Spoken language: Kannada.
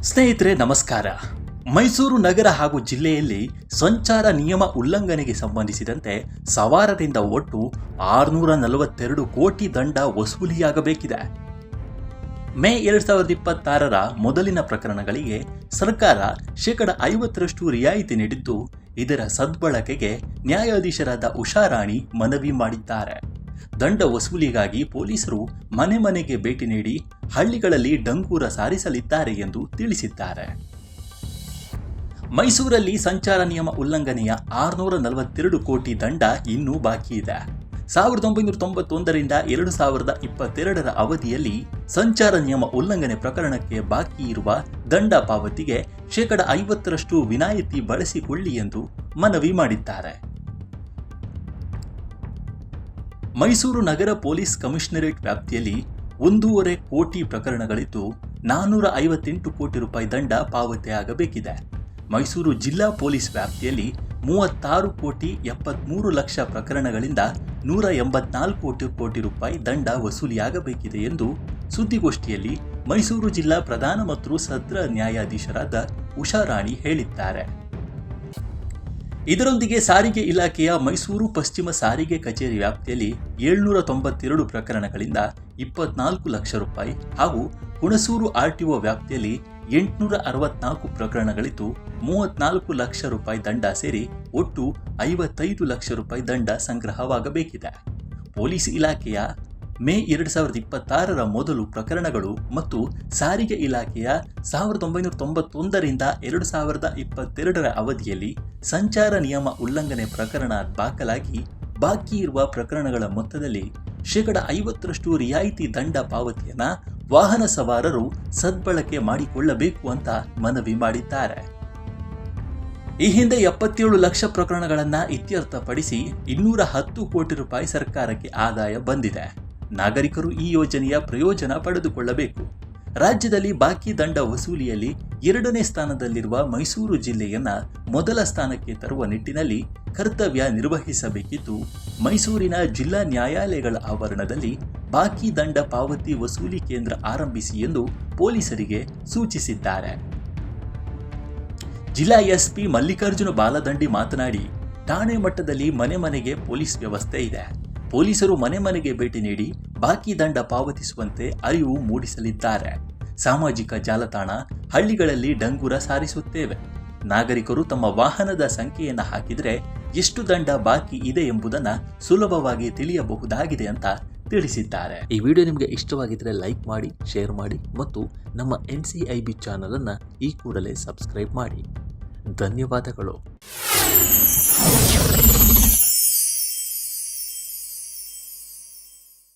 ಸ್ನೇಹಿತರೆ ನಮಸ್ಕಾರ. ಮೈಸೂರು ನಗರ ಹಾಗೂ ಜಿಲ್ಲೆಯಲ್ಲಿ ಸಂಚಾರ ನಿಯಮ ಉಲ್ಲಂಘನೆಗೆ ಸಂಬಂಧಿಸಿದಂತೆ ಸವಾರರಿಂದ ಒಟ್ಟು 642 ಕೋಟಿ ದಂಡ ವಸೂಲಿಯಾಗಬೇಕಿದೆ. ಮೇ 2026ರ ಮೊದಲಿನ ಪ್ರಕರಣಗಳಿಗೆ ಸರ್ಕಾರ ಶೇಕಡ 50ರಷ್ಟು ರಿಯಾಯಿತಿ ನೀಡಿದ್ದು, ಇದರ ಸದ್ಬಳಕೆಗೆ ನ್ಯಾಯಾಧೀಶರಾದ ಉಷಾರಾಣಿ ಮನವಿ ಮಾಡಿದ್ದಾರೆ. ದಂಡ ವಸೂಲಿಗಾಗಿ ಪೊಲೀಸರು ಮನೆ ಮನೆಗೆ ಭೇಟಿ ನೀಡಿ ಹಳ್ಳಿಗಳಲ್ಲಿ ಡಂಗೂರ ಸಾರಿಸಲಿದ್ದಾರೆ ಎಂದು ತಿಳಿಸಿದ್ದಾರೆ. ಮೈಸೂರಲ್ಲಿ ಸಂಚಾರ ನಿಯಮ ಉಲ್ಲಂಘನೆಯ 642 ಕೋಟಿ ದಂಡ ಇನ್ನೂ ಬಾಕಿ ಇದೆ. 1991ರಿಂದ 2022ರ ಅವಧಿಯಲ್ಲಿ ಸಂಚಾರ ನಿಯಮ ಉಲ್ಲಂಘನೆ ಪ್ರಕರಣಕ್ಕೆ ಬಾಕಿ ಇರುವ ದಂಡ ಪಾವತಿಗೆ ಶೇಕಡ 50ರಷ್ಟು ವಿನಾಯಿತಿ ಬಳಸಿಕೊಳ್ಳಿ ಎಂದು ಮನವಿ ಮಾಡಿದ್ದಾರೆ. ಮೈಸೂರು ನಗರ ಪೊಲೀಸ್ ಕಮಿಷನರೇಟ್ ವ್ಯಾಪ್ತಿಯಲ್ಲಿ 1.5 ಕೋಟಿ ಪ್ರಕರಣಗಳಿದ್ದು 458 ಕೋಟಿ ರೂಪಾಯಿ ದಂಡ ಪಾವತಿಯಾಗಬೇಕಿದೆ. ಮೈಸೂರು ಜಿಲ್ಲಾ ಪೊಲೀಸ್ ವ್ಯಾಪ್ತಿಯಲ್ಲಿ 36 ಕೋಟಿ 73 ಲಕ್ಷ ಪ್ರಕರಣಗಳಿಂದ 184 ಕೋಟಿ ರೂಪಾಯಿ ದಂಡ ವಸೂಲಿಯಾಗಬೇಕಿದೆ ಎಂದು ಸುದ್ದಿಗೋಷ್ಠಿಯಲ್ಲಿ ಮೈಸೂರು ಜಿಲ್ಲಾ ಪ್ರಧಾನ ಮತ್ತು ಸತ್ರ ನ್ಯಾಯಾಧೀಶರಾದ ಉಷಾರಾಣಿ ಹೇಳಿದ್ದಾರೆ. ಇದರೊಂದಿಗೆ ಸಾರಿಗೆ ಇಲಾಖೆಯ ಮೈಸೂರು ಪಶ್ಚಿಮ ಸಾರಿಗೆ ಕಚೇರಿ ವ್ಯಾಪ್ತಿಯಲ್ಲಿ 792 ಪ್ರಕರಣಗಳಿಂದ 24 ಲಕ್ಷ ರೂಪಾಯಿ ಹಾಗೂ ಹುಣಸೂರು ಆರ್ಟಿಒ ವ್ಯಾಪ್ತಿಯಲ್ಲಿ 864 ಪ್ರಕರಣಗಳಿದ್ದು 34 ಲಕ್ಷ ರೂಪಾಯಿ ದಂಡ ಸೇರಿ ಒಟ್ಟು 55 ಲಕ್ಷ ರೂಪಾಯಿ ದಂಡ ಸಂಗ್ರಹವಾಗಬೇಕಿದೆ. ಪೊಲೀಸ್ ಇಲಾಖೆಯ ಮೇ 2026ರ ಮೊದಲು ಪ್ರಕರಣಗಳು ಮತ್ತು ಸಾರಿಗೆ ಇಲಾಖೆಯ 1991ರಿಂದ 2022ರ ಅವಧಿಯಲ್ಲಿ ಸಂಚಾರ ನಿಯಮ ಉಲ್ಲಂಘನೆ ಪ್ರಕರಣ ದಾಖಲಾಗಿ ಬಾಕಿ ಇರುವ ಪ್ರಕರಣಗಳ ಮೊತ್ತದಲ್ಲಿ ಶೇಕಡ 50ರಷ್ಟು ರಿಯಾಯಿತಿ ದಂಡ ಪಾವತಿಯನ್ನ ವಾಹನ ಸವಾರರು ಸದ್ಬಳಕೆ ಮಾಡಿಕೊಳ್ಳಬೇಕು ಅಂತ ಮನವಿ ಮಾಡಿದ್ದಾರೆ. ಈ ಹಿಂದೆ 77 ಲಕ್ಷ ಪ್ರಕರಣಗಳನ್ನು ಇತ್ಯರ್ಥಪಡಿಸಿ 210 ಕೋಟಿ ರೂಪಾಯಿ ಸರ್ಕಾರಕ್ಕೆ ಆದಾಯ ಬಂದಿದೆ. ನಾಗರಿಕರು ಈ ಯೋಜನೆಯ ಪ್ರಯೋಜನ ಪಡೆದುಕೊಳ್ಳಬೇಕು. ರಾಜ್ಯದಲ್ಲಿ ಬಾಕಿ ದಂಡ ವಸೂಲಿಯಲ್ಲಿ 2ನೇ ಸ್ಥಾನದಲ್ಲಿರುವ ಮೈಸೂರು ಜಿಲ್ಲೆಯನ್ನ ಮೊದಲ ಸ್ಥಾನಕ್ಕೆ ತರುವ ನಿಟ್ಟಿನಲ್ಲಿ ಕರ್ತವ್ಯ ನಿರ್ವಹಿಸಬೇಕಿದ್ದು, ಮೈಸೂರಿನ ಜಿಲ್ಲಾ ನ್ಯಾಯಾಲಯಗಳ ಆವರಣದಲ್ಲಿ ಬಾಕಿ ದಂಡ ಪಾವತಿ ವಸೂಲಿ ಕೇಂದ್ರ ಆರಂಭಿಸಿ ಎಂದು ಪೊಲೀಸರಿಗೆ ಸೂಚಿಸಿದ್ದಾರೆ. ಜಿಲ್ಲಾ ಎಸ್ಪಿ ಮಲ್ಲಿಕಾರ್ಜುನ ಬಾಲದಂಡಿ ಮಾತನಾಡಿ, ಠಾಣೆ ಮಟ್ಟದಲ್ಲಿ ಮನೆ ಮನೆಗೆ ಪೊಲೀಸ್ ವ್ಯವಸ್ಥೆ ಇದೆ. ಪೊಲೀಸರು ಮನೆ ಮನೆಗೆ ಭೇಟಿ ನೀಡಿ ಬಾಕಿ ದಂಡ ಪಾವತಿಸುವಂತೆ ಅರಿವು ಮೂಡಿಸಲಿದ್ದಾರೆ. ಸಾಮಾಜಿಕ ಜಾಲತಾಣ ಹಳ್ಳಿಗಳಲ್ಲಿ ಡಂಗೂರ ಸಾರಿಸುತ್ತೇವೆ. ನಾಗರಿಕರು ತಮ್ಮ ವಾಹನದ ಸಂಖ್ಯೆಯನ್ನು ಹಾಕಿದರೆ ಎಷ್ಟು ದಂಡ ಬಾಕಿ ಇದೆ ಎಂಬುದನ್ನು ಸುಲಭವಾಗಿ ತಿಳಿಯಬಹುದಾಗಿದೆ ಅಂತ ತಿಳಿಸಿದ್ದಾರೆ. ಈ ವಿಡಿಯೋ ನಿಮಗೆ ಇಷ್ಟವಾಗಿದ್ದರೆ ಲೈಕ್ ಮಾಡಿ, ಶೇರ್ ಮಾಡಿ ಮತ್ತು ನಮ್ಮ NCIB ಚಾನಲ್ ಅನ್ನು ಈ ಕೂಡಲೇ ಸಬ್ಸ್ಕ್ರೈಬ್ ಮಾಡಿ. ಧನ್ಯವಾದಗಳು.